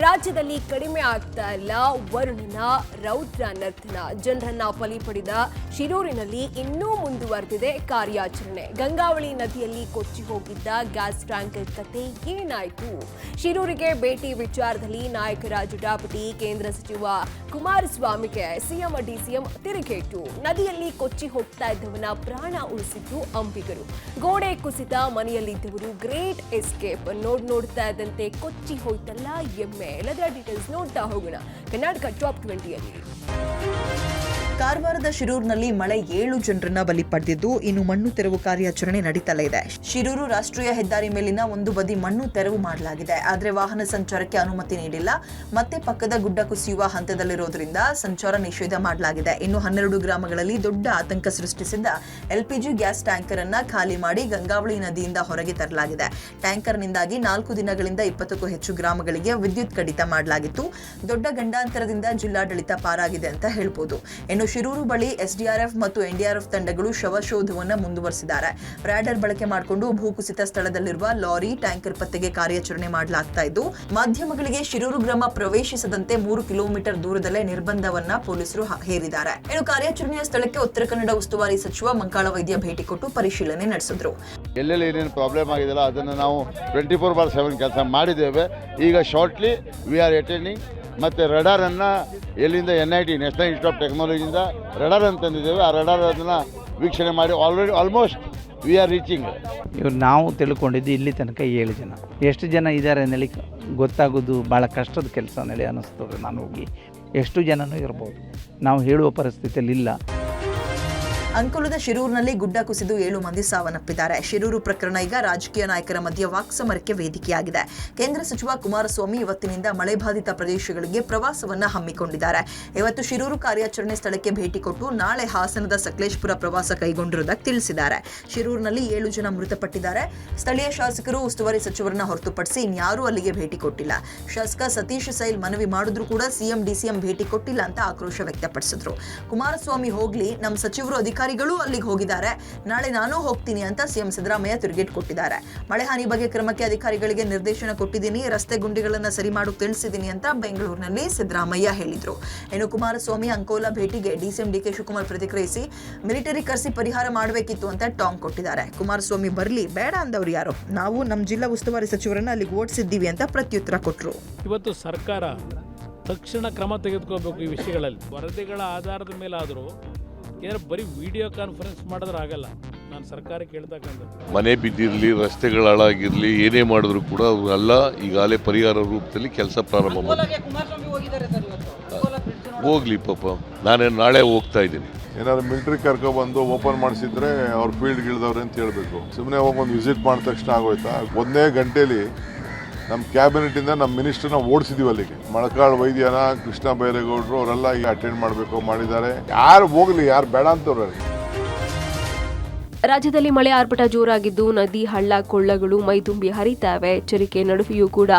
ರಾಜ್ಯದಲ್ಲಿ ಕಡಿಮೆ ಆಗ್ತಾ ಇಲ್ಲ ವರುಣನ ರೌದ್ರ ನರ್ತನ. ಜನರನ್ನ ಬಲಿ ಪಡೆದ ಶಿರೂರಿನಲ್ಲಿ ಇನ್ನೂ ಮುಂದುವರೆದಿದೆ ಕಾರ್ಯಾಚರಣೆ. ಗಂಗಾವಳಿ ನದಿಯಲ್ಲಿ ಕೊಚ್ಚಿ ಹೋಗಿದ್ದ ಗ್ಯಾಸ್ ಟ್ಯಾಂಕರ್ ಕತೆ ಏನಾಯ್ತು? ಶಿರೂರಿಗೆ ಭೇಟಿ ವಿಚಾರದಲ್ಲಿ ನಾಯಕರ ಜಟಾಪಟಿ. ಕೇಂದ್ರ ಸಚಿವ ಕುಮಾರಸ್ವಾಮಿಗೆ ಸಿಎಂ ಡಿಸಿಎಂ ತಿರುಗೇಟು. ನದಿಯಲ್ಲಿ ಕೊಚ್ಚಿ ಹೋಗ್ತಾ ಇದ್ದವನ ಪ್ರಾಣ ಉಳಿಸಿದ್ದು ಅಂಬಿಗರು. ಗೋಡೆ ಕುಸಿತ ಮನೆಯಲ್ಲಿದ್ದವರು ಗ್ರೇಟ್ ಎಸ್ಕೇಪ್. ನೋಡ್ತಾ ಇದ್ದಂತೆ ಕೊಚ್ಚಿ ಹೋಯ್ತಲ್ಲ ಎಮ್ಮೆ. ಎಲ್ಲದರ ಡೀಟೇಲ್ಸ್ ನೋಡ್ತಾ ಹೋಗೋಣ ಕರ್ನಾಟಕ ಟಾಪ್ 20ಯಲ್ಲಿ. ಕಾರವಾರದ ಶಿರೂರಿನಲ್ಲಿ ಮಳೆ 7 ಜನರನ್ನ ಬಲಿ ಪಡೆದಿದ್ದು ಇನ್ನು ಮಣ್ಣು ತೆರವು ಕಾರ್ಯಾಚರಣೆ ನಡೀತಲೇ ಇದೆ. ಶಿರೂರು ರಾಷ್ಟ್ರೀಯ ಹೆದ್ದಾರಿ ಮೇಲಿನ ಒಂದು ಬದಿ ಮಣ್ಣು ತೆರವು ಮಾಡಲಾಗಿದೆ. ಆದರೆ ವಾಹನ ಸಂಚಾರಕ್ಕೆ ಅನುಮತಿ ನೀಡಿಲ್ಲ. ಮತ್ತೆ ಪಕ್ಕದ ಗುಡ್ಡ ಕುಸಿಯುವ ಹಂತದಲ್ಲಿರೋದ್ರಿಂದ ಸಂಚಾರ ನಿಷೇಧ ಮಾಡಲಾಗಿದೆ. ಇನ್ನು 12 ಗ್ರಾಮಗಳಲ್ಲಿ ದೊಡ್ಡ ಆತಂಕ ಸೃಷ್ಟಿಸಿದ್ದ ಎಲ್ಪಿಜಿ ಗ್ಯಾಸ್ ಟ್ಯಾಂಕರ್ ಅನ್ನ ಖಾಲಿ ಮಾಡಿ ಗಂಗಾವಳಿ ನದಿಯಿಂದ ಹೊರಗೆ ತರಲಾಗಿದೆ. ಟ್ಯಾಂಕರ್ನಿಂದಾಗಿ 4 ದಿನಗಳಿಂದ 20ಕ್ಕೂ ಹೆಚ್ಚು ಗ್ರಾಮಗಳಿಗೆ ವಿದ್ಯುತ್ ಕಡಿತ ಮಾಡಲಾಗಿತ್ತು. ದೊಡ್ಡ ಗಂಡಾಂತರದಿಂದ ಜಿಲ್ಲಾಡಳಿತ ಪಾರಾಗಿದೆ ಅಂತ ಹೇಳ್ಬೋದು. ಇನ್ನು ಶಿರೂರು ಬಳಿ ಎಸ್ಡಿಆರ್ಎಫ್ ಮತ್ತು ಎನ್ಡಿಆರ್ಎಫ್ ತಂಡಗಳು ಶವಶೋಧವನ್ನು ಮುಂದುವರೆಸಿದ್ದಾರೆ. ರಾಡರ್ ಬಳಕೆ ಮಾಡಿಕೊಂಡು ಭೂಕುಸಿತ ಸ್ಥಳದಲ್ಲಿರುವ ಲಾರಿ, ಟ್ಯಾಂಕರ್ ಪತ್ತೆಗೆ ಕಾರ್ಯಾಚರಣೆ ಮಾಡಲಾಗ್ತಾ ಇದ್ದು, ಮಾಧ್ಯಮಗಳಿಗೆ ಶಿರೂರು ಗ್ರಾಮ ಪ್ರವೇಶಿಸದಂತೆ 3 ಕಿಲೋಮೀಟರ್ ದೂರದಲ್ಲೇ ನಿರ್ಬಂಧವನ್ನ ಪೊಲೀಸರು ಹೇರಿದ್ದಾರೆ. ಇನ್ನು ಕಾರ್ಯಾಚರಣೆಯ ಸ್ಥಳಕ್ಕೆ ಉತ್ತರ ಕನ್ನಡ ಉಸ್ತುವಾರಿ ಸಚಿವ ಮಂಕಾಳ ವೈದ್ಯ ಭೇಟಿ ಕೊಟ್ಟು ಪರಿಶೀಲನೆ ನಡೆಸಿದ್ರು. ಎಲ್ಲೆಲ್ಲಿ ಏನೇನು ಪ್ರಾಬ್ಲಮ್ ಆಗಿದೆಯಲ್ಲ ಅದನ್ನು ನಾವು 24/7 ಕೆಲಸ ಮಾಡಿದ್ದೇವೆ. ಈಗ ಶಾರ್ಟ್ಲಿ ವಿ ಆರ್ ಅಟೆಂಡಿಂಗ್. ಮತ್ತು ರಡಾರನ್ನು ಎಲ್ಲಿಂದ NIT ನ್ಯಾಷನಲ್ ಇನ್ಸ್ಟಿಟ್ಯೂಟ್ ಆಫ್ ಟೆಕ್ನಾಲಜಿಯಿಂದ ರಡಾರ್ ಅಂತ ತಂದಿದ್ದೇವೆ. ಆ ರಡಾರ್ ಅದನ್ನು ವೀಕ್ಷಣೆ ಮಾಡಿ ಆಲ್ಮೋಸ್ಟ್ ವಿ ಆರ್ ರೀಚಿಂಗ್. ಇವ್ರು ನಾವು ತಿಳ್ಕೊಂಡಿದ್ದು ಇಲ್ಲಿ ತನಕ 7 ಜನ. ಎಷ್ಟು ಜನ ಇದ್ದಾರೆ ಅನ್ನಲಿ ಗೊತ್ತಾಗೋದು ಭಾಳ ಕಷ್ಟದ ಕೆಲಸ ಅನ್ನಲಿ ಅನ್ನಿಸ್ತದೆ. ನಾನು ಹೋಗಿ ಎಷ್ಟು ಜನನೂ ಇರ್ಬೋದು, ನಾವು ಹೇಳುವ ಪರಿಸ್ಥಿತಿಯಲ್ಲಿ ಇಲ್ಲ. ಅಂಕೋಲದ ಶಿರೂರಿನಲ್ಲಿ ಗುಡ್ಡ ಕುಸಿದು 7 ಮಂದಿ ಸಾವನ್ನಪ್ಪಿದ್ದಾರೆ. ಶಿರೂರು ಪ್ರಕರಣ ಈಗ ರಾಜಕೀಯ ನಾಯಕರ ಮಧ್ಯೆ ವಾಕ್ಸಮರಕ್ಕೆ ವೇದಿಕೆಯಾಗಿದೆ. ಕೇಂದ್ರ ಸಚಿವ ಕುಮಾರಸ್ವಾಮಿ ಇವತ್ತಿನಿಂದ ಮಳೆ ಬಾಧಿತ ಪ್ರದೇಶಗಳಿಗೆ ಪ್ರವಾಸವನ್ನ ಹಮ್ಮಿಕೊಂಡಿದ್ದಾರೆ. ಇವತ್ತು ಶಿರೂರು ಕಾರ್ಯಾಚರಣೆ ಸ್ಥಳಕ್ಕೆ ಭೇಟಿ ಕೊಟ್ಟು ನಾಳೆ ಹಾಸನದ ಸಕಲೇಶಪುರ ಪ್ರವಾಸ ಕೈಗೊಂಡಿರುವುದಾಗಿ ತಿಳಿಸಿದ್ದಾರೆ. ಶಿರೂರಿನಲ್ಲಿ 7 ಜನ ಮೃತಪಟ್ಟಿದ್ದಾರೆ. ಸ್ಥಳೀಯ ಶಾಸಕರು ಉಸ್ತುವಾರಿ ಸಚಿವರನ್ನ ಹೊರತುಪಡಿಸಿ ಇನ್ಯಾರೂ ಅಲ್ಲಿಗೆ ಭೇಟಿ ಕೊಟ್ಟಿಲ್ಲ. ಶಾಸಕ ಸತೀಶ್ ಸೈಲ್ ಮನವಿ ಮಾಡಿದ್ರೂ ಕೂಡ ಸಿಎಂ ಡಿಸಿಎಂ ಭೇಟಿ ಕೊಟ್ಟಿಲ್ಲ ಅಂತ ಆಕ್ರೋಶ ವ್ಯಕ್ತಪಡಿಸಿದ್ರು. ಕುಮಾರಸ್ವಾಮಿ ಹೋಗ್ಲಿ, ನಮ್ಮ ಸಚಿವರು ಅಧಿಕಾರಿಗಳು ಅಲ್ಲಿಗೆ ಹೋಗಿದ್ದಾರೆ, ನಾಳೆ ನಾನು ಹೋಗ್ತೀನಿ ಅಂತ ಸಿಎಂ ಸಿದ್ದರಾಮಯ್ಯ ತಿರುಗೇಟು ಕೊಟ್ಟಿದ್ದಾರೆ. ಮಳೆ ಹಾನಿ ಬಗ್ಗೆ ಕ್ರಮಕ್ಕೆ ಅಧಿಕಾರಿಗಳಿಗೆ ನಿರ್ದೇಶನ ಕೊಟ್ಟಿದ್ದೀನಿ, ರಸ್ತೆ ಗುಂಡಿಗಳನ್ನು ಸರಿ ಮಾಡೋಕೆ ತಿಳಿಸಿದ್ದೀನಿ ಅಂತ ಬೆಂಗಳೂರಿನಲ್ಲಿ ಸಿದ್ದರಾಮಯ್ಯ ಹೇಳಿದ್ರು. ಇನ್ನು ಕುಮಾರಸ್ವಾಮಿ ಅಂಕೋಲಾ ಭೇಟಿಗೆ ಡಿಸಿಎಂ ಡಿಕೆ ಶಿವಕುಮಾರ್ ಪ್ರತಿಕ್ರಿಯಿಸಿ ಮಿಲಿಟರಿ ಕರೆಸಿ ಪರಿಹಾರ ಮಾಡಬೇಕಿತ್ತು ಅಂತ ಟಾಂಗ್ ಕೊಟ್ಟಿದ್ದಾರೆ. ಕುಮಾರಸ್ವಾಮಿ ಬರಲಿ, ಬೇಡ ಅಂದವ್ರು ಯಾರು, ನಾವು ನಮ್ಮ ಜಿಲ್ಲಾ ಉಸ್ತುವಾರಿ ಸಚಿವರನ್ನ ಅಲ್ಲಿಗೆ ಓಡಿಸಿದ್ದೀವಿ ಅಂತ ಪ್ರತ್ಯುತ್ತರ ಕೊಟ್ಟರು. ಇವತ್ತು ಸರ್ಕಾರ ತಕ್ಷಣ ಕ್ರಮ ತೆಗೆದುಕೋಬೇಕು ಈ ವಿಷಯಗಳಲ್ಲಿ. ವರದಿಗಳ ಆಧಾರದ ಮೇಲೆ ಆದರೂ ಏನಾರು ಬರೀ ವಿಡಿಯೋ ಕಾನ್ಫರೆನ್ಸ್ ಮಾಡಿದ್ರೆ ಆಗಲ್ಲ. ನಾನು ಸರ್ಕಾರಕ್ಕೆ ಹೇಳ್ತಕ್ಕಂಥ ಮನೆ ಬಿದ್ದಿರಲಿ, ರಸ್ತೆಗಳಾಗಿರಲಿ, ಏನೇ ಮಾಡಿದ್ರು ಕೂಡ ಅವರೆಲ್ಲ ಈಗಾಗಲೇ ಪರಿಹಾರ ರೂಪದಲ್ಲಿ ಕೆಲಸ ಪ್ರಾರಂಭ ಮಾಡಿ ಹೋಗ್ಲಿ. ಪಾಪ ನಾನೇ ನಾಳೆ ಹೋಗ್ತಾ ಇದ್ದೀನಿ. ಏನಾದ್ರು ಮಿಲಿಟರಿ ಕರ್ಕೊಬಂದು ಓಪನ್ ಮಾಡಿಸಿದ್ರೆ ಅವ್ರ ಫೀಲ್ಡ್ ಇಳಿದವ್ರೆ ಅಂತ ಹೇಳ್ಬೇಕು. ಸುಮ್ಮನೆ ಹೋಗಿ ಒಂದು ವಿಸಿಟ್ ಮಾಡಿದ ತಕ್ಷಣ ಆಗೋಯ್ತಾ? 1 ಗಂಟೆಲಿ ನಮ್ಮ ಕ್ಯಾಬಿನೆಟಿಂದ ನಮ್ಮ ಮಿನಿಸ್ಟರ್ನ ಓಡಿಸಿದೀವಿ ಅಲ್ಲಿಗೆ. ಮಳಕಾಳ್ ವೈದ್ಯನ, ಕೃಷ್ಣ ಬೈರೇಗೌಡರು ಅವರೆಲ್ಲ ಈಗ ಅಟೆಂಡ್ ಮಾಡಬೇಕು ಮಾಡಿದ್ದಾರೆ. ಯಾರು ಹೋಗ್ಲಿ, ಯಾರು ಬೇಡ ಅಂತವ್ರು. ರಾಜ್ಯದಲ್ಲಿ ಮಳೆ ಆರ್ಭಟ ಜೋರಾಗಿದ್ದು ನದಿ ಹಳ್ಳ ಕೊಳ್ಳಗಳು ಮೈದುಂಬಿ ಹರಿತಾವೆ. ಎಚ್ಚರಿಕೆ ನಡುವೆಯೂ ಕೂಡ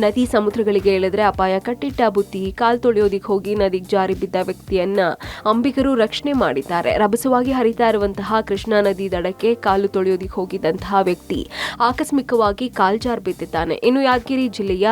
ನದಿ ಸಮುದ್ರಗಳಿಗೆ ಇಳಿದ್ರೆ ಅಪಾಯ. ಕಟ್ಟಿಟ್ಟ ಬುತ್ತಿ ಕಾಲ್ ತೊಳೆಯೋದಿಕ್ಕೆ ಹೋಗಿ ನದಿಗೆ ಜಾರಿ ಬಿದ್ದ ವ್ಯಕ್ತಿಯನ್ನ ಅಂಬಿಗರು ರಕ್ಷಣೆ ಮಾಡಿದ್ದಾರೆ. ರಭಸವಾಗಿ ಹರಿತಾ ಇರುವಂತಹ ಕೃಷ್ಣಾ ನದಿ ದಡಕ್ಕೆ ಕಾಲು ತೊಳೆಯೋದಿಕ್ಕೆ ಹೋಗಿದ್ದಂತಹ ವ್ಯಕ್ತಿ ಆಕಸ್ಮಿಕವಾಗಿ ಕಾಲ್ಜಾರ್ ಬಿದ್ದಿದ್ದಾನೆ. ಇನ್ನು ಯಾದಗಿರಿ ಜಿಲ್ಲೆಯ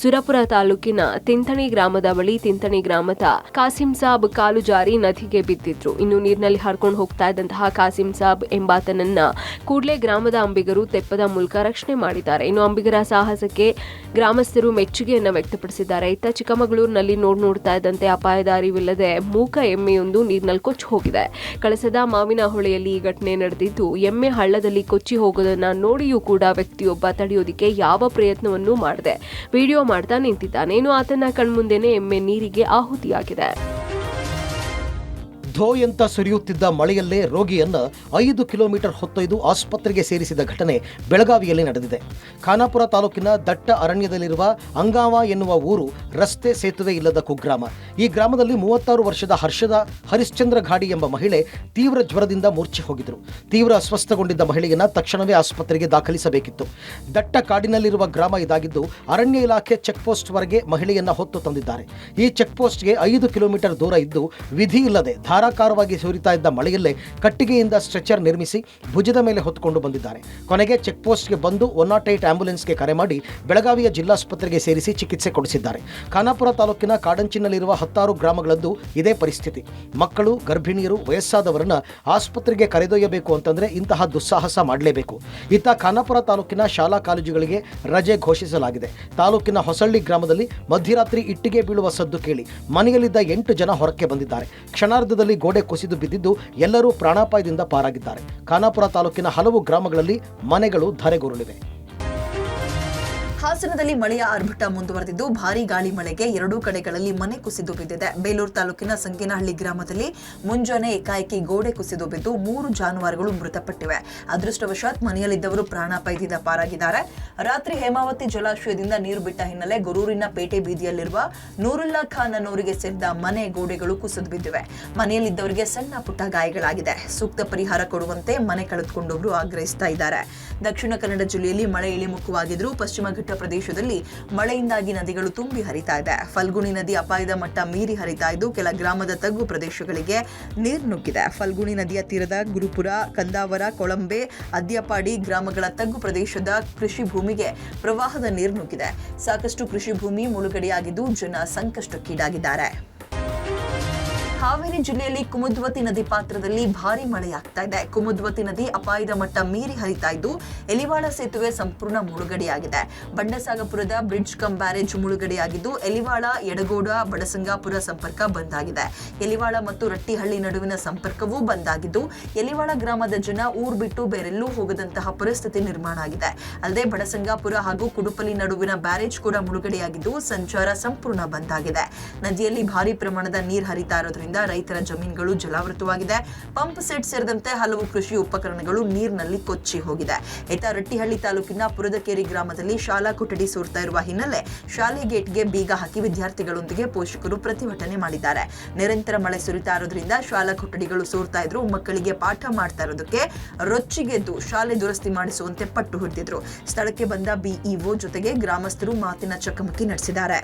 ಸುರಪುರ ತಾಲೂಕಿನ ತಿಂತಣಿ ಗ್ರಾಮದ ಬಳಿ ತಿಂತಣಿ ಗ್ರಾಮದ ಕಾಸಿಂ ಸಾಬ್ ಕಾಲು ಜಾರಿ ನದಿಗೆ ಬಿದ್ದಿದ್ರು. ಇನ್ನು ನೀರಿನಲ್ಲಿ ಹರ್ಕೊಂಡು ಹೋಗ್ತಾ ಇದ್ದಂತಹ ಕಾಸಿಂ ಸಾಬ್ ಎಂಬಾತನನ್ನ ಕೂಡಲೇ ಗ್ರಾಮದ ಅಂಬಿಗರು ತೆಪ್ಪದ ಮೂಲಕ ರಕ್ಷಣೆ ಮಾಡಿದ್ದಾರೆ. ಇನ್ನು ಅಂಬಿಗರ ಸಾಹಸಕ್ಕೆ ಗ್ರಾಮಸ್ಥರು ಮೆಚ್ಚುಗೆಯನ್ನ ವ್ಯಕ್ತಪಡಿಸಿದ್ದಾರೆ. ಇತ್ತ ಚಿಕ್ಕಮಗಳೂರಿನಲ್ಲಿ ನೋಡ್ತಾ ಇದ್ದಂತೆ ಅಪಾಯದ ಅರಿವಿಲ್ಲದೆ ಮೂಕ ಎಮ್ಮೆಯೊಂದು ನೀರಿನಲ್ಲಿ ಕೊಚ್ಚಿ ಹೋಗಿದೆ. ಕಳಸದ ಮಾವಿನ ಹೊಳೆಯಲ್ಲಿ ಈ ಘಟನೆ ನಡೆದಿದ್ದು, ಎಮ್ಮೆ ಹಳ್ಳದಲ್ಲಿ ಕೊಚ್ಚಿ ಹೋಗೋದನ್ನ ನೋಡಿಯೂ ಕೂಡ ವ್ಯಕ್ತಿಯೊಬ್ಬ ತಡೆಯೋದಿಕ್ಕೆ ಯಾವ ಪ್ರಯತ್ನವನ್ನೂ ಮಾಡದೆ ವಿಡಿಯೋ ಮಾಡ್ತಾ ನಿಂತಿದ್ದಾನೆ. ಇನ್ನು ಆತನ ಕಣ್ಮುಂದೆನೇ ಎಮ್ಮೆ ನೀರಿಗೆ ಆಹುತಿಯಾಗಿದೆ. ಧೋಯಂತ ಸುರಿಯುತ್ತಿದ್ದ ಮಳೆಯಲ್ಲೇ ರೋಗಿಯನ್ನು 5 ಕಿಲೋಮೀಟರ್ ಹೊತ್ತೊಯ್ದು ಆಸ್ಪತ್ರೆಗೆ ಸೇರಿಸಿದ ಘಟನೆ ಬೆಳಗಾವಿಯಲ್ಲಿ ನಡೆದಿದೆ. ಖಾನಾಪುರ ತಾಲೂಕಿನ ದಟ್ಟ ಅರಣ್ಯದಲ್ಲಿರುವ ಅಂಗಾವ ಎನ್ನುವ ಊರು ರಸ್ತೆ ಸೇತುವೆ ಇಲ್ಲದ ಕುಗ್ರಾಮ. ಈ ಗ್ರಾಮದಲ್ಲಿ 36 ವರ್ಷದ ಹರಿಶ್ಚಂದ್ರ ಘಾಡಿ ಎಂಬ ಮಹಿಳೆ ತೀವ್ರ ಜ್ವರದಿಂದ ಮೂರ್ಛೆ ಹೋಗಿದ್ರು. ತೀವ್ರ ಅಸ್ವಸ್ಥಗೊಂಡಿದ್ದ ಮಹಿಳೆಯನ್ನ ತಕ್ಷಣವೇ ಆಸ್ಪತ್ರೆಗೆ ದಾಖಲಿಸಬೇಕಿತ್ತು. ದಟ್ಟ ಕಾಡಿನಲ್ಲಿರುವ ಗ್ರಾಮ ಇದಾಗಿದ್ದು ಅರಣ್ಯ ಇಲಾಖೆ ಚೆಕ್ಪೋಸ್ಟ್ ವರೆಗೆ ಮಹಿಳೆಯನ್ನ ಹೊತ್ತು ತಂದಿದ್ದಾರೆ. ಈ ಚೆಕ್ಪೋಸ್ಟ್ಗೆ 5 ಕಿಲೋಮೀಟರ್ ದೂರ ಇದ್ದು ವಿಧಿ ಇಲ್ಲದೆ ಧಾರಾಕಾರವಾಗಿ ಸುರಿತಾ ಇದ್ದ ಮಳೆಯಲ್ಲೇ ಕಟ್ಟಿಗೆಯಿಂದ ಸ್ಟ್ರೆಚರ್ ನಿರ್ಮಿಸಿ ಭುಜದ ಮೇಲೆ ಹೊತ್ತುಕೊಂಡು ಬಂದಿದ್ದಾರೆ. ಕೊನೆಗೆ ಚೆಕ್ ಪೋಸ್ಟ್ಗೆ ಬಂದು 108 ಆಂಬ್ಯುಲೆನ್ಸ್ಗೆ ಕರೆ ಮಾಡಿ ಬೆಳಗಾವಿಯ ಜಿಲ್ಲಾಸ್ಪತ್ರೆಗೆ ಸೇರಿಸಿ ಚಿಕಿತ್ಸೆ ಕೊಡಿಸಿದ್ದಾರೆ. ಖಾನಾಪುರ ತಾಲೂಕಿನ ಕಾಡಂಚಿನಲ್ಲಿರುವ 10 ಗ್ರಾಮಗಳದ್ದು ಇದೇ ಪರಿಸ್ಥಿತಿ. ಮಕ್ಕಳು, ಗರ್ಭಿಣಿಯರು, ವಯಸ್ಸಾದವರನ್ನ ಆಸ್ಪತ್ರೆಗೆ ಕರೆದೊಯ್ಯಬೇಕು ಅಂತಂದ್ರೆ ಇಂತಹ ದುಸ್ಸಾಹಸ ಮಾಡಲೇಬೇಕು. ಇತ್ತ ಖಾನಾಪುರ ತಾಲೂಕಿನ ಶಾಲಾ ಕಾಲೇಜುಗಳಿಗೆ ರಜೆ ಘೋಷಿಸಲಾಗಿದೆ. ತಾಲೂಕಿನ ಹೊಸಳ್ಳಿ ಗ್ರಾಮದಲ್ಲಿ ಮಧ್ಯರಾತ್ರಿ ಇಟ್ಟಿಗೆ ಬೀಳುವ ಸದ್ದು ಕೇಳಿ ಮನೆಯಲ್ಲಿದ್ದ 8 ಜನ ಹೊರಕ್ಕೆ ಬಂದಿದ್ದಾರೆ. ಕ್ಷಣಾರ್ಧದಲ್ಲಿ ಗೋಡೆ ಕುಸಿದು ಬಿದ್ದಿದ್ದು ಎಲ್ಲರೂ ಪ್ರಾಣಾಪಾಯದಿಂದ ಪಾರಾಗಿದ್ದಾರೆ. ಖಾನಾಪುರ ತಾಲೂಕಿನ ಹಲವು ಗ್ರಾಮಗಳಲ್ಲಿ ಮನೆಗಳು ಧರೆಗುರುಳಿವೆ. ಹಾಸನದಲ್ಲಿ ಮಳೆಯ ಆರ್ಭಟ ಮುಂದುವರೆದಿದ್ದು ಭಾರೀ ಗಾಳಿ ಮಳೆಗೆ ಎರಡೂ ಕಡೆಗಳಲ್ಲಿ ಮನೆ ಕುಸಿದು ಬಿದ್ದಿದೆ. ಬೇಲೂರು ತಾಲೂಕಿನ ಸಂಗೇನಹಳ್ಳಿ ಗ್ರಾಮದಲ್ಲಿ ಮುಂಜಾನೆ ಏಕಾಏಕಿ ಗೋಡೆ ಕುಸಿದು ಬಿದ್ದು 3 ಜಾನುವಾರುಗಳು ಮೃತಪಟ್ಟಿವೆ. ಅದೃಷ್ಟವಶಾತ್ ಮನೆಯಲ್ಲಿದ್ದವರು ಪ್ರಾಣಾಪಾಯದಿಂದ ಪಾರಾಗಿದ್ದಾರೆ. ರಾತ್ರಿ ಹೇಮಾವತಿ ಜಲಾಶಯದಿಂದ ನೀರು ಬಿಟ್ಟ ಹಿನ್ನೆಲೆ ಗೊರೂರಿನ ಪೇಟೆ ಬೀದಿಯಲ್ಲಿರುವ ನೂರುಲ್ಲಾ ಖಾನ್ ಅನ್ನೋರಿಗೆ ಸೇರಿದ ಮನೆ ಗೋಡೆಗಳು ಕುಸಿದು ಬಿದ್ದಿವೆ. ಮನೆಯಲ್ಲಿದ್ದವರಿಗೆ ಸಣ್ಣ ಪುಟ್ಟ ಗಾಯಗಳಾಗಿದೆ. ಸೂಕ್ತ ಪರಿಹಾರ ಕೊಡುವಂತೆ ಮನೆ ಕಳೆದುಕೊಂಡವರು ಆಗ್ರಹಿಸ್ತಾ ಇದ್ದಾರೆ. ದಕ್ಷಿಣ ಕನ್ನಡ ಜಿಲ್ಲೆಯಲ್ಲಿ ಮಳೆ ಇಳಿಮುಖವಾಗಿದ್ದರೂ ಪಶ್ಚಿಮ ಘಟ್ಟ ಪ್ರದೇಶದಲ್ಲಿ ಮಳೆಯಿಂದಾಗಿ ನದಿಗಳು ತುಂಬಿ ಹರಿತಾ ಇದೆ. ಫಲ್ಗುಣಿ ನದಿ ಅಪಾಯದ ಮಟ್ಟ ಮೀರಿ ಹರಿತಾ ಇದ್ದು ಕೆಲ ಗ್ರಾಮದ ತಗ್ಗು ಪ್ರದೇಶಗಳಿಗೆ ನೀರು ನುಗ್ಗಿದೆ. ಫಲ್ಗುಣಿ ನದಿಯ ತೀರದ ಗುರುಪುರ, ಕಂದಾವರ, ಕೊಳಂಬೆ, ಅದ್ಯಪಾಡಿ ಗ್ರಾಮಗಳ ತಗ್ಗು ಪ್ರದೇಶದ ಕೃಷಿ ಭೂಮಿಗೆ ಪ್ರವಾಹದ ನೀರು ನುಗ್ಗಿದೆ. ಸಾಕಷ್ಟು ಕೃಷಿ ಭೂಮಿ ಮುಳುಗಡೆಯಾಗಿದ್ದು ಜನ ಸಂಕಷ್ಟಕ್ಕೀಡಾಗಿದ್ದಾರೆ. ಹಾವೇರಿ ಜಿಲ್ಲೆಯಲ್ಲಿ ಕುಮುದ್ವತಿ ನದಿ ಪಾತ್ರದಲ್ಲಿ ಭಾರೀ ಮಳೆಯಾಗ್ತಾ ಇದೆ. ಕುಮುದ್ವತಿ ನದಿ ಅಪಾಯದ ಮಟ್ಟ ಮೀರಿ ಹರಿತಾ ಇದ್ದು ಎಲಿವಾಳ ಸೇತುವೆ ಸಂಪೂರ್ಣ ಮುಳುಗಡೆಯಾಗಿದೆ. ಬಂಡಸಾಗಪುರದ ಬ್ರಿಡ್ಜ್ ಕಮ್ ಬ್ಯಾರೇಜ್ ಮುಳುಗಡೆಯಾಗಿದ್ದು ಎಲಿವಾಳ, ಯಡಗೋಡ, ಬಡಸಂಗಾಪುರ ಸಂಪರ್ಕ ಬಂದ್ ಆಗಿದೆ. ಎಲಿವಾಳ ಮತ್ತು ರಟ್ಟಿಹಳ್ಳಿ ನಡುವಿನ ಸಂಪರ್ಕವೂ ಬಂದ್ ಆಗಿದ್ದು ಎಲಿವಾಳ ಗ್ರಾಮದ ಜನ ಊರು ಬಿಟ್ಟು ಬೇರೆಲ್ಲೂ ಹೋಗದಂತಹ ಪರಿಸ್ಥಿತಿ ನಿರ್ಮಾಣ ಆಗಿದೆ. ಅಲ್ಲದೆ ಬಡಸಂಗಾಪುರ ಹಾಗೂ ಕುಡುಪಲಿ ನಡುವಿನ ಬ್ಯಾರೇಜ್ ಕೂಡ ಮುಳುಗಡೆಯಾಗಿದ್ದು ಸಂಚಾರ ಸಂಪೂರ್ಣ ಬಂದ್ ಆಗಿದೆ. ನದಿಯಲ್ಲಿ ಭಾರೀ ಪ್ರಮಾಣದ ನೀರು ಹರಿತಾ ಇರೋದ್ರಿಂದ ರೈತರ ಜಮೀನುಗಳು ಜಲಾವೃತವಾಗಿದೆ. ಪಂಪ್ ಸೆಟ್ ಸೇರಿದಂತೆ ಹಲವು ಕೃಷಿ ಉಪಕರಣಗಳು ನೀರಿನಲ್ಲಿ ಕೊಚ್ಚಿ ಹೋಗಿದೆ. ಇತ್ತ ರಟ್ಟಿಹಳ್ಳಿ ತಾಲೂಕಿನ ಪುರದಕೇರಿ ಗ್ರಾಮದಲ್ಲಿ ಶಾಲಾ ಕೊಠಡಿ ಸೋರ್ತಾ ಇರುವ ಹಿನ್ನೆಲೆ ಶಾಲೆ ಗೇಟ್ಗೆ ಬೀಗ ಹಾಕಿ ವಿದ್ಯಾರ್ಥಿಗಳೊಂದಿಗೆ ಪೋಷಕರು ಪ್ರತಿಭಟನೆ ಮಾಡಿದ್ದಾರೆ. ನಿರಂತರ ಮಳೆ ಸುರಿತಾ ಇರೋದ್ರಿಂದ ಶಾಲಾ ಕೊಠಡಿಗಳು ಸೋರ್ತಾ ಇದ್ರು. ಮಕ್ಕಳಿಗೆ ಪಾಠ ಮಾಡ್ತಾ ಇರೋದಕ್ಕೆ ರೊಚ್ಚಿಗೆದ್ದು ಶಾಲೆ ದುರಸ್ತಿ ಮಾಡಿಸುವಂತೆ ಪಟ್ಟು ಹಿಡಿದಿದ್ರು. ಸ್ಥಳಕ್ಕೆ ಬಂದ ಬಿಇಒ ಜೊತೆಗೆ ಗ್ರಾಮಸ್ಥರು ಮಾತಿನ ಚಕಮಕಿ ನಡೆಸಿದ್ದಾರೆ.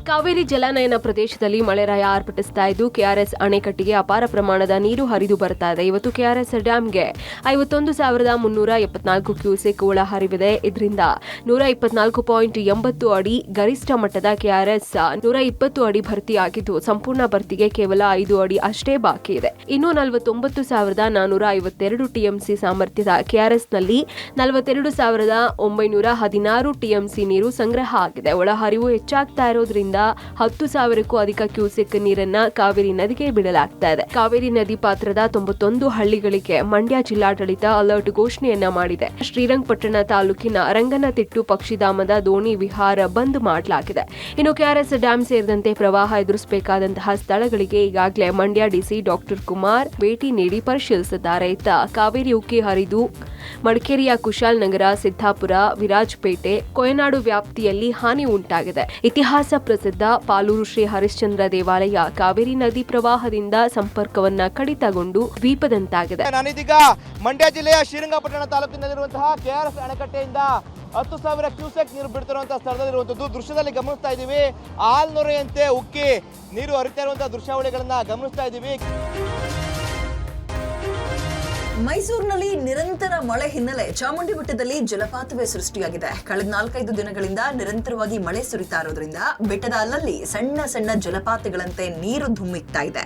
ಕಾವೇರಿ ಜಲಾನಯನ ಪ್ರದೇಶದಲ್ಲಿ ಮಳೆರಾಯ ಆರ್ಭಟಿಸ್ತಾ ಇದ್ದು ಕೆಆರ್ಎಸ್ ಅಣೆಕಟ್ಟಿಗೆ ಅಪಾರ ಪ್ರಮಾಣದ ನೀರು ಹರಿದು ಬರ್ತಾ ಇದೆ. ಇವತ್ತು ಕೆಆರ್ಎಸ್ ಡ್ಯಾಂಗೆ 51,374 ಕ್ಯೂಸೆಕ್ ಒಳ ಹರಿವಿದೆ. ಇದರಿಂದ 124.80 ಅಡಿ ಗರಿಷ್ಠ ಮಟ್ಟದ ಕೆಆರ್ಎಸ್ 120 ಅಡಿ ಭರ್ತಿಯಾಗಿದ್ದು ಸಂಪೂರ್ಣ ಭರ್ತಿಗೆ ಕೇವಲ 5 ಅಡಿ ಅಷ್ಟೇ ಬಾಕಿ ಇದೆ. ಇನ್ನು 49,452 ಟಿಎಂಸಿ ಸಾಮರ್ಥ್ಯದ ಕೆಆರ್ಎಸ್ನಲ್ಲಿ 42,916 ಟಿಎಂಸಿ ನೀರು ಸಂಗ್ರಹ ಆಗಿದೆ. ಒಳಹರಿವು ಹೆಚ್ಚಾಗ್ತಾ ಇರೋದ್ರಿಂದ 10,000ಕ್ಕೂ ಅಧಿಕ ಕ್ಯೂಸೆಕ್ ನೀರನ್ನ ಕಾವೇರಿ ನದಿಗೆ ಬಿಡಲಾಗ್ತಾ ಇದೆ. ಕಾವೇರಿ ನದಿ ಪಾತ್ರದ 91 ಹಳ್ಳಿಗಳಿಗೆ ಮಂಡ್ಯ ಜಿಲ್ಲಾಡಳಿತ ಅಲರ್ಟ್ ಘೋಷಣೆಯನ್ನ ಮಾಡಿದೆ. ಶ್ರೀರಂಗಪಟ್ಟಣ ತಾಲೂಕಿನ ರಂಗನತಿಟ್ಟು ಪಕ್ಷಿಧಾಮದ ದೋಣಿ ವಿಹಾರ ಬಂದ್ ಮಾಡಲಾಗಿದೆ. ಇನ್ನು ಕೆಆರ್ಎಸ್ ಡ್ಯಾಂ ಸೇರಿದಂತೆ ಪ್ರವಾಹ ಎದುರಿಸಬೇಕಾದಂತಹ ಸ್ಥಳಗಳಿಗೆ ಈಗಾಗಲೇ ಮಂಡ್ಯ ಡಿಸಿ ಡಾಕ್ಟರ್ ಕುಮಾರ್ ಭೇಟಿ ನೀಡಿ ಪರಿಶೀಲಿಸಿದ್ದಾರೆ. ಇತ್ತ ಕಾವೇರಿ ಉಕ್ಕಿ ಹರಿದು ಮಡಿಕೇರಿಯ ಕುಶಾಲ್ ನಗರ, ಸಿದ್ದಾಪುರ, ವಿರಾಜಪೇಟೆ, ಕೊಯನಾಡು ವ್ಯಾಪ್ತಿಯಲ್ಲಿ ಹಾನಿ ಉಂಟಾಗಿದೆ. ಇತಿಹಾಸ ಪ್ರಸಿದ್ಧ ಪಾಲೂರು ಶ್ರೀ ಹರಿಶ್ಚಂದ್ರ ದೇವಾಲಯ ಕಾವೇರಿ ನದಿ ಪ್ರವಾಹದಿಂದ ಸಂಪರ್ಕವನ್ನ ಕಡಿತಗೊಂಡು ದ್ವೀಪದಂತಾಗಿದೆ. ನಾನಿದೀಗ ಮಂಡ್ಯ ಜಿಲ್ಲೆಯ ಶ್ರೀರಂಗಪಟ್ಟಣ ತಾಲೂಕಿನಲ್ಲಿರುವಂತಹ ಕೆಆರ್ಎಸ್ ಅಣೆಕಟ್ಟೆಯಿಂದ 10,000 ಕ್ಯೂಸೆಕ್ ನೀರು ಬಿಡ್ತಿರುವಂತಹ ಸ್ಥಳದಲ್ಲಿರುವಂತದ್ದು ದೃಶ್ಯದಲ್ಲಿ ಗಮನಿಸ್ತಾ ಇದ್ದೀವಿ. ಆಲ್ನೊರೆಯಂತೆ ಉಕ್ಕಿ ನೀರು ಹರಿತಾ ಇರುವಂತಹ ದೃಶ್ಯಾವಳಿಗಳನ್ನ ಗಮನಿಸ್ತಾ ಇದ್ದೀವಿ. ಮೈಸೂರಿನಲ್ಲಿ ನಿರಂತರ ಮಳೆ ಹಿನ್ನೆಲೆ ಚಾಮುಂಡಿ ಬೆಟ್ಟದಲ್ಲಿ ಜಲಪಾತವೇ ಸೃಷ್ಟಿಯಾಗಿದೆ. ಕಳೆದ 4-5 ದಿನಗಳಿಂದ ನಿರಂತರವಾಗಿ ಮಳೆ ಸುರಿತಾ ಇರೋದ್ರಿಂದ ಬೆಟ್ಟದ ಅಲ್ಲಲ್ಲಿ ಸಣ್ಣ ಸಣ್ಣ ಜಲಪಾತಗಳಂತೆ ನೀರು ಧುಮ್ಮಿಕ್ತಾ ಇದೆ.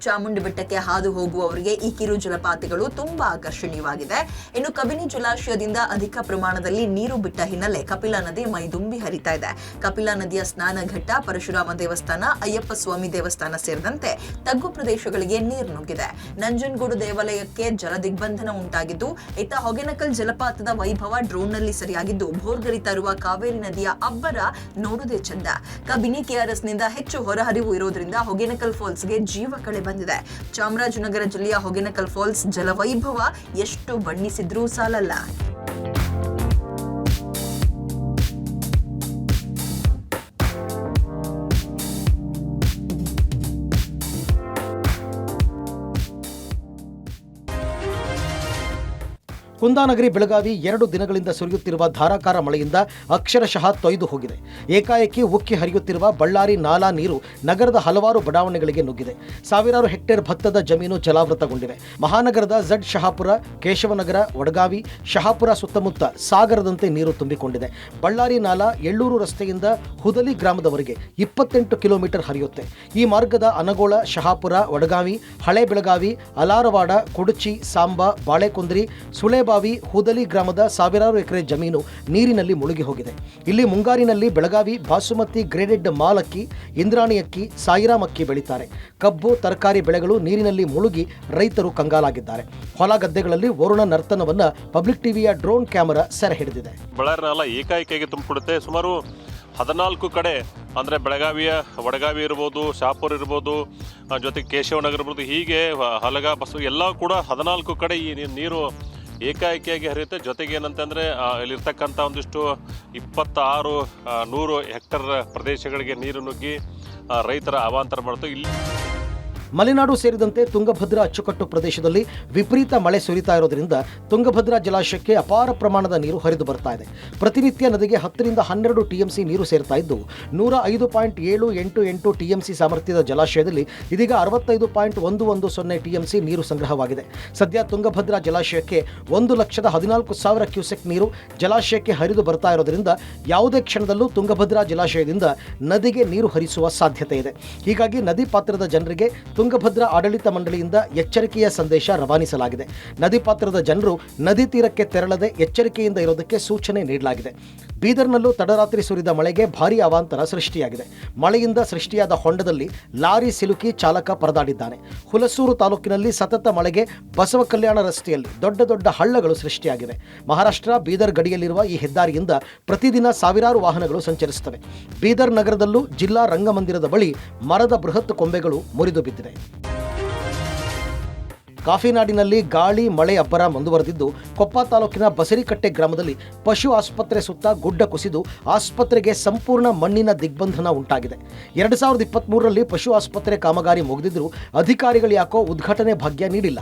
ಚಾಮುಂಡಿ ಬೆಟ್ಟಕ್ಕೆ ಹಾದು ಹೋಗುವವರಿಗೆ ಈ ಕಿರು ಜಲಪಾತಗಳು ತುಂಬಾ ಆಕರ್ಷಣೀಯವಾಗಿದೆ. ಇನ್ನು ಕಬಿನಿ ಜಲಾಶಯದಿಂದ ಅಧಿಕ ಪ್ರಮಾಣದಲ್ಲಿ ನೀರು ಬಿಟ್ಟ ಹಿನ್ನೆಲೆ ಕಪಿಲಾ ನದಿ ಮೈದುಂಬಿ ಹರಿತಾ ಇದೆ. ಕಪಿಲಾ ನದಿಯ ಸ್ನಾನ ಘಟ್ಟ, ಪರಶುರಾಮ ದೇವಸ್ಥಾನ, ಅಯ್ಯಪ್ಪ ಸ್ವಾಮಿ ದೇವಸ್ಥಾನ ಸೇರಿದಂತೆ ತಗ್ಗು ಪ್ರದೇಶಗಳಿಗೆ ನೀರು ನುಗ್ಗಿದೆ. ನಂಜನಗೂಡು ದೇವಾಲಯಕ್ಕೆ ಜಲದಿಗ್ಬಂಧನ ಉಂಟಾಗಿದ್ದು ಇತ್ತ ಹೊಗೆನಕಲ್ ಜಲಪಾತದ ವೈಭವ ಡ್ರೋನ್ನಲ್ಲಿ ಸರಿಯಾಗಿದ್ದು ಭೋರ್ಗರಿತಾ ಇರುವ ಕಾವೇರಿ ನದಿಯ ಅಬ್ಬರ ನೋಡುವುದೇ ಚಂದ. ಕಬಿನಿ ಕೆಆರ್ಎಸ್ನಿಂದ ಹೆಚ್ಚು ಹೊರಹರಿವು ಇರೋದ್ರಿಂದ ಹೊಗೆನಕಲ್ ಫಾಲ್ಸ್ಗೆ ಜೀವ ಕಳೆ ಬಂದಿದೆ. ಚಾಮರಾಜನಗರ ಜಿಲ್ಲೆಯ ಹೊಗೆನಕಲ್ ಫಾಲ್ಸ್ ಜಲವೈಭವ ಎಷ್ಟು ಬಣ್ಣಿಸಿದ್ರೂ ಸಾಲಲ್ಲ. ಕುಂದಾನಗರಿ ಬೆಳಗಾವಿ 2 ದಿನಗಳಿಂದ ಸುರಿಯುತ್ತಿರುವ ಧಾರಾಕಾರ ಮಳೆಯಿಂದ ಅಕ್ಷರಶಃ ತೊಯ್ದು ಹೋಗಿದೆ. ಏಕಾಏಕಿ ಉಕ್ಕಿ ಹರಿಯುತ್ತಿರುವ ಬಳ್ಳಾರಿ ನಾಲಾ ನೀರು ನಗರದ ಹಲವಾರು ಬಡಾವಣೆಗಳಿಗೆ ನುಗ್ಗಿದೆ. ಸಾವಿರಾರು ಹೆಕ್ಟೇರ್ ಭತ್ತದ ಜಮೀನು ಜಲಾವೃತಗೊಂಡಿವೆ. ಮಹಾನಗರದ ಝಡ್ ಶಹಾಪುರ, ಕೇಶವನಗರ, ವಡಗಾವಿ, ಶಹಾಪುರ ಸುತ್ತಮುತ್ತ ಸಾಗರದಂತೆ ನೀರು ತುಂಬಿಕೊಂಡಿದೆ. ಬಳ್ಳಾರಿ ನಾಲಾ ಎಳ್ಳೂರು ರಸ್ತೆಯಿಂದ ಹುದಲಿ ಗ್ರಾಮದವರೆಗೆ 28 ಕಿಲೋಮೀಟರ್ ಹರಿಯುತ್ತೆ. ಈ ಮಾರ್ಗದ ಅನಗೋಳ, ಶಹಾಪುರ, ವಡಗಾವಿ, ಹಳೆ ಬೆಳಗಾವಿ, ಅಲಾರವಾಡ, ಕುಡಚಿ, ಸಾಂಬಾ, ಬಾಳೆಕುಂದ್ರಿ, ಸುಳೆಬಾವಿ, ಹುದಲಿ ಗ್ರಾಮದ ಸಾವಿರಾರು ಎಕರೆ ಜಮೀನು ನೀರಿನಲ್ಲಿ ಮುಳುಗಿ ಹೋಗಿದೆ. ಇಲ್ಲಿ ಮುಂಗಾರಿನಲ್ಲಿ ಬೆಳಗಾವಿ ಬಾಸುಮತಿ ಗ್ರೇಡೆಡ್ ಮಾಲ್ ಅಕ್ಕಿ, ಇಂದ್ರಾಣಿ ಅಕ್ಕಿ, ಸಾಯಿರಾಮ್ ಅಕ್ಕಿ ಬೆಳೀತಾರೆ. ಕಬ್ಬು, ತರಕಾರಿ ಬೆಳೆಗಳು ನೀರಿನಲ್ಲಿ ಮುಳುಗಿ ರೈತರು ಕಂಗಾಲಾಗಿದ್ದಾರೆ. ಹೊಲ ಗದ್ದೆಗಳಲ್ಲಿ ವರುಣ ನರ್ತನವನ್ನು ಪಬ್ಲಿಕ್ ಟಿವಿಯ ಡ್ರೋನ್ ಕ್ಯಾಮೆರಾ ಸೆರೆ ಹಿಡಿದಿದೆ. ಬಳ್ಳಾರಿ ನಾಲಾ ಏಕಾಏಕಿಯಾಗಿ ತುಂಬಿಕೊಡುತ್ತೆ. ಸುಮಾರು 14 ಕಡೆ ಅಂದರೆ ಬೆಳಗಾವಿಯ ವಡಗಾವಿ ಇರ್ಬೋದು, ಶಾಪುರ್ ಇರ್ಬೋದು, ಜೊತೆಗೆ ಕೇಶವನಗರ ಇರ್ಬೋದು, ಹೀಗೆ ಹಲಗ, ಬಸ್ಸು ಎಲ್ಲ ಕೂಡ 14 ಕಡೆ ಈ ನೀರು ಏಕಾಏಕಿಯಾಗಿ ಹರಿಯುತ್ತೆ. ಜೊತೆಗೆ ಏನಂತಂದರೆ ಇಲ್ಲಿರ್ತಕ್ಕಂಥ ಒಂದಿಷ್ಟು 2600 ಹೆಕ್ಟರ್ ಪ್ರದೇಶಗಳಿಗೆ ನೀರು ನುಗ್ಗಿ ರೈತರ ಅವಾಂತರ ಮಾಡುತ್ತೆ. ಇಲ್ಲಿ ಮಲೆನಾಡು ಸೇರಿದಂತೆ ತುಂಗಭದ್ರಾ ಅಚ್ಚುಕಟ್ಟು ಪ್ರದೇಶದಲ್ಲಿ ವಿಪರೀತ ಮಳೆ ಸುರಿತಾ ಇರೋದ್ರಿಂದ ತುಂಗಭದ್ರಾ ಜಲಾಶಯಕ್ಕೆ ಅಪಾರ ಪ್ರಮಾಣದ ನೀರು ಹರಿದು ಬರ್ತಾ ಇದೆ. ಪ್ರತಿನಿತ್ಯ ನದಿಗೆ 10 ರಿಂದ 12 ಟಿಎಂಸಿ ನೀರು ಸೇರ್ತಾ ಇದ್ದು 105.788 ಟಿಎಂಸಿ ಸಾಮರ್ಥ್ಯದ ಜಲಾಶಯದಲ್ಲಿ ಇದೀಗ 65.110 ಟಿಎಂಸಿ ನೀರು ಸಂಗ್ರಹವಾಗಿದೆ. ಸದ್ಯ ತುಂಗಭದ್ರಾ ಜಲಾಶಯಕ್ಕೆ 1,14,000 ಕ್ಯೂಸೆಕ್ ನೀರು ಜಲಾಶಯಕ್ಕೆ ಹರಿದು ಬರ್ತಾ ಇರೋದ್ರಿಂದ ಯಾವುದೇ ಕ್ಷಣದಲ್ಲೂ ತುಂಗಭದ್ರಾ ಜಲಾಶಯದಿಂದ ನದಿಗೆ ನೀರು ಹರಿಸುವ ಸಾಧ್ಯತೆ ಇದೆ. ಹೀಗಾಗಿ ನದಿ ಪಾತ್ರದ ಜನರಿಗೆ ತುಂಗಭದ್ರಾ ಆಡಳಿತ ಮಂಡಳಿಯಿಂದ ಎಚ್ಚರಿಕೆಯ ಸಂದೇಶ ರವಾನಿಸಲಾಗಿದೆ. ನದಿ ಪಾತ್ರದ ಜನರು ನದಿ ತೀರಕ್ಕೆ ತೆರಳದೆ ಎಚ್ಚರಿಕೆಯಿಂದ ಇರೋದಕ್ಕೆ ಸೂಚನೆ ನೀಡಲಾಗಿದೆ. ಬೀದರ್ನಲ್ಲೂ ತಡರಾತ್ರಿ ಸುರಿದ ಮಳೆಗೆ ಭಾರೀ ಅವಾಂತರ ಸೃಷ್ಟಿಯಾಗಿದೆ. ಮಳೆಯಿಂದ ಸೃಷ್ಟಿಯಾದ ಹೊಂಡದಲ್ಲಿ ಲಾರಿ ಸಿಲುಕಿ ಚಾಲಕ ಪರದಾಡಿದ್ದಾನೆ. ಹುಲಸೂರು ತಾಲೂಕಿನಲ್ಲಿ ಸತತ ಮಳೆಗೆ ಬಸವ ಕಲ್ಯಾಣ ರಸ್ತೆಯಲ್ಲಿ ದೊಡ್ಡ ದೊಡ್ಡ ಹಳ್ಳಗಳು ಸೃಷ್ಟಿಯಾಗಿವೆ. ಮಹಾರಾಷ್ಟ್ರ ಬೀದರ್ ಗಡಿಯಲ್ಲಿರುವ ಈ ಹೆದ್ದಾರಿಯಿಂದ ಪ್ರತಿದಿನ ಸಾವಿರಾರು ವಾಹನಗಳು ಸಂಚರಿಸುತ್ತವೆ. ಬೀದರ್ ನಗರದಲ್ಲೂ ಜಿಲ್ಲಾ ರಂಗಮಂದಿರದ ಬಳಿ ಮರದ ಬೃಹತ್ ಕೊಂಬೆಗಳು ಮುರಿದು ಬಿದ್ದಿವೆ. ಕಾಫಿನಾಡಿನಲ್ಲಿ ಗಾಳಿ ಮಳೆ ಅಬ್ಬರ ಮುಂದುವರೆದಿದ್ದು ಕೊಪ್ಪ ತಾಲೂಕಿನ ಬಸರಿಕಟ್ಟೆ ಗ್ರಾಮದಲ್ಲಿ ಪಶು ಆಸ್ಪತ್ರೆ ಸುತ್ತ ಗುಡ್ಡ ಕುಸಿದು ಆಸ್ಪತ್ರೆಗೆ ಸಂಪೂರ್ಣ ಮಣ್ಣಿನ ದಿಗ್ಬಂಧನ ಉಂಟಾಗಿದೆ. 2023ರಲ್ಲಿ ಪಶು ಆಸ್ಪತ್ರೆ ಕಾಮಗಾರಿ ಮುಗಿದಿದ್ದರೂ ಅಧಿಕಾರಿಗಳು ಯಾಕೋ ಉದ್ಘಾಟನೆ ಭಾಗ್ಯ ನೀಡಿಲ್ಲ.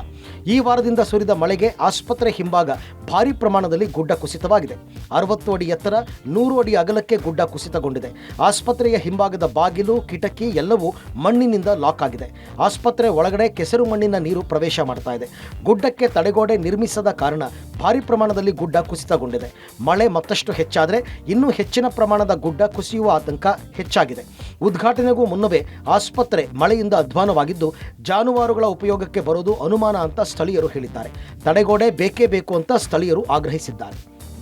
ಈ ವಾರದಿಂದ ಸುರಿದ ಮಳೆಗೆ ಆಸ್ಪತ್ರೆ ಹಿಂಭಾಗ ಭಾರೀ ಪ್ರಮಾಣದಲ್ಲಿ ಗುಡ್ಡ ಕುಸಿತವಾಗಿದೆ. 60 ಅಡಿ ಎತ್ತರ, 100 ಅಡಿ ಅಗಲಕ್ಕೆ ಗುಡ್ಡ ಕುಸಿತಗೊಂಡಿದೆ. ಆಸ್ಪತ್ರೆಯ ಹಿಂಭಾಗದ ಬಾಗಿಲು, ಕಿಟಕಿ ಎಲ್ಲವೂ ಮಣ್ಣಿನಿಂದ ಲಾಕ್ ಆಗಿದೆ. ಆಸ್ಪತ್ರೆ ಒಳಗಡೆ ಕೆಸರು ಮಣ್ಣಿನ ನೀರು ಪ್ರವೇಶ ಮಾಡ್ತಾ ಇದೆ. ಗುಡ್ಡಕ್ಕೆ ತಡೆಗೋಡೆ ನಿರ್ಮಿಸದ ಕಾರಣ ಭಾರಿ ಪ್ರಮಾಣದಲ್ಲಿ ಗುಡ್ಡ ಕುಸಿತಗೊಂಡಿದೆ. ಮಳೆ ಮತ್ತಷ್ಟು ಹೆಚ್ಚಾದರೆ ಇನ್ನೂ ಹೆಚ್ಚಿನ ಪ್ರಮಾಣದ ಗುಡ್ಡ ಕುಸಿಯುವ ಆತಂಕ ಹೆಚ್ಚಾಗಿದೆ. ಉದ್ಘಾಟನೆಗೂ ಮುನ್ನವೇ ಆಸ್ಪತ್ರೆ ಮಳೆಯಿಂದ ಅಧ್ವಾನವಾಗಿದ್ದು ಜಾನುವಾರುಗಳ ಉಪಯೋಗಕ್ಕೆ ಬರೋದು ಅನುಮಾನ ಅಂತ ಸ್ಥಳೀಯರು ಹೇಳಿದ್ದಾರೆ. ತಡೆಗೋಡೆ ಬೇಕೇ ಬೇಕು ಅಂತ ಸ್ಥಳೀಯರು ಆಗ್ರಹಿಸಿದ್ದಾರೆ.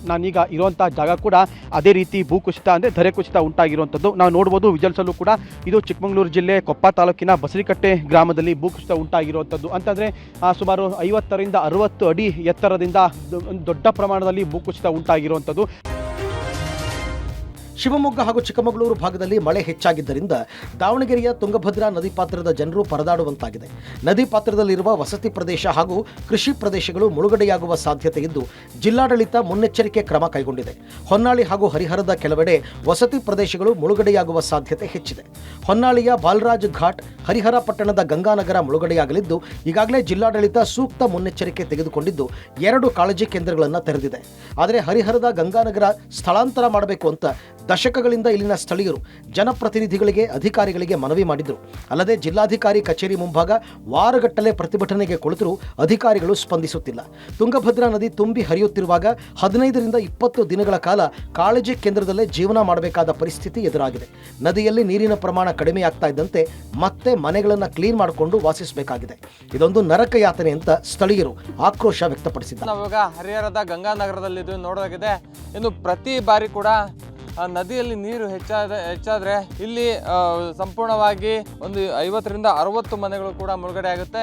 ನಾನೀಗ ಇರುವಂಥ ಜಾಗ ಕೂಡ ಅದೇ ರೀತಿ ಭೂಕುಸಿತ ಅಂದರೆ ಧರೆ ಕುಸಿತ ಉಂಟಾಗಿರುವಂಥದ್ದು ನಾವು ನೋಡ್ಬೋದು. ವಿಜುವಲ್ಸಲ್ಲೂ ಕೂಡ ಇದು ಚಿಕ್ಕಮಗಳೂರು ಜಿಲ್ಲೆ ಕೊಪ್ಪ ತಾಲೂಕಿನ ಬಸರಿಕಟ್ಟೆ ಗ್ರಾಮದಲ್ಲಿ ಭೂಕುಸಿತ ಉಂಟಾಗಿರುವಂಥದ್ದು. ಅಂತಂದರೆ ಸುಮಾರು 50 ರಿಂದ 60 ಅಡಿ ಎತ್ತರದಿಂದ ದೊಡ್ಡ ಪ್ರಮಾಣದಲ್ಲಿ ಭೂಕುಸಿತ ಉಂಟಾಗಿರುವಂಥದ್ದು. ಶಿವಮೊಗ್ಗ ಹಾಗೂ ಚಿಕ್ಕಮಗಳೂರು ಭಾಗದಲ್ಲಿ ಮಳೆ ಹೆಚ್ಚಾಗಿದ್ದರಿಂದ ದಾವಣಗೆರೆಯ ತುಂಗಭದ್ರಾ ನದಿ ಪಾತ್ರದ ಜನರು ಪರದಾಡುವಂತಾಗಿದೆ. ನದಿ ಪಾತ್ರದಲ್ಲಿರುವ ವಸತಿ ಪ್ರದೇಶ ಹಾಗೂ ಕೃಷಿ ಪ್ರದೇಶಗಳು ಮುಳುಗಡೆಯಾಗುವ ಸಾಧ್ಯತೆ ಇದ್ದು ಜಿಲ್ಲಾಡಳಿತ ಮುನ್ನೆಚ್ಚರಿಕೆ ಕ್ರಮ ಕೈಗೊಂಡಿದೆ. ಹೊನ್ನಾಳಿ ಹಾಗೂ ಹರಿಹರದ ಕೆಲವೆಡೆ ವಸತಿ ಪ್ರದೇಶಗಳು ಮುಳುಗಡೆಯಾಗುವ ಸಾಧ್ಯತೆ ಹೆಚ್ಚಿದೆ. ಹೊನ್ನಾಳಿಯ ಬಾಲರಾಜ್ ಘಾಟ್, ಹರಿಹರ ಪಟ್ಟಣದ ಗಂಗಾನಗರ ಮುಳುಗಡೆಯಾಗಲಿದ್ದು ಈಗಾಗಲೇ ಜಿಲ್ಲಾಡಳಿತ ಸೂಕ್ತ ಮುನ್ನೆಚ್ಚರಿಕೆ ತೆಗೆದುಕೊಂಡಿದ್ದು 2 ಕಾಳಜಿ ಕೇಂದ್ರಗಳನ್ನು ತೆರೆದಿದೆ. ಆದರೆ ಹರಿಹರದ ಗಂಗಾನಗರ ಸ್ಥಳಾಂತರ ಮಾಡಬೇಕು ಅಂತ ದಶಕಗಳಿಂದ ಇಲ್ಲಿನ ಸ್ಥಳೀಯರು ಜನಪ್ರತಿನಿಧಿಗಳಿಗೆ, ಅಧಿಕಾರಿಗಳಿಗೆ ಮನವಿ ಮಾಡಿದರು. ಅಲ್ಲದೆ ಜಿಲ್ಲಾಧಿಕಾರಿ ಕಚೇರಿ ಮುಂಭಾಗ ವಾರಗಟ್ಟಲೆ ಪ್ರತಿಭಟನೆಗೆ ಕುಳಿತರೂ ಅಧಿಕಾರಿಗಳು ಸ್ಪಂದಿಸುತ್ತಿಲ್ಲ. ತುಂಗಭದ್ರಾ ನದಿ ತುಂಬಿ ಹರಿಯುತ್ತಿರುವಾಗ 15 ರಿಂದ 20 ದಿನಗಳ ಕಾಲ ಕಾಳಜಿ ಕೇಂದ್ರದಲ್ಲೇ ಜೀವನ ಮಾಡಬೇಕಾದ ಪರಿಸ್ಥಿತಿ ಎದುರಾಗಿದೆ. ನದಿಯಲ್ಲಿ ನೀರಿನ ಪ್ರಮಾಣ ಕಡಿಮೆಯಾಗ್ತಾ ಇದ್ದಂತೆ ಮತ್ತೆ ಮನೆಗಳನ್ನು ಕ್ಲೀನ್ ಮಾಡಿಕೊಂಡು ವಾಸಿಸಬೇಕಾಗಿದೆ. ಇದೊಂದು ನರಕ ಯಾತನೆ ಅಂತ ಸ್ಥಳೀಯರು ಆಕ್ರೋಶ ವ್ಯಕ್ತಪಡಿಸಿದ್ದಾರೆ. ನಾವಾಗ ಹರಿಹರದ ಗಂಗಾನಗರದಲ್ಲಿ ನೋಡೋದಾಗಿದೆ. ಇನ್ನು ಪ್ರತಿ ಬಾರಿ ಕೂಡ ನದಿಯಲ್ಲಿ ನೀರು ಹೆಚ್ಚಾದರೆ ಇಲ್ಲಿ ಸಂಪೂರ್ಣವಾಗಿ ಒಂದು 50 ರಿಂದ 60 ಮನೆಗಳು ಕೂಡ ಮುಳುಗಡೆ ಆಗುತ್ತೆ.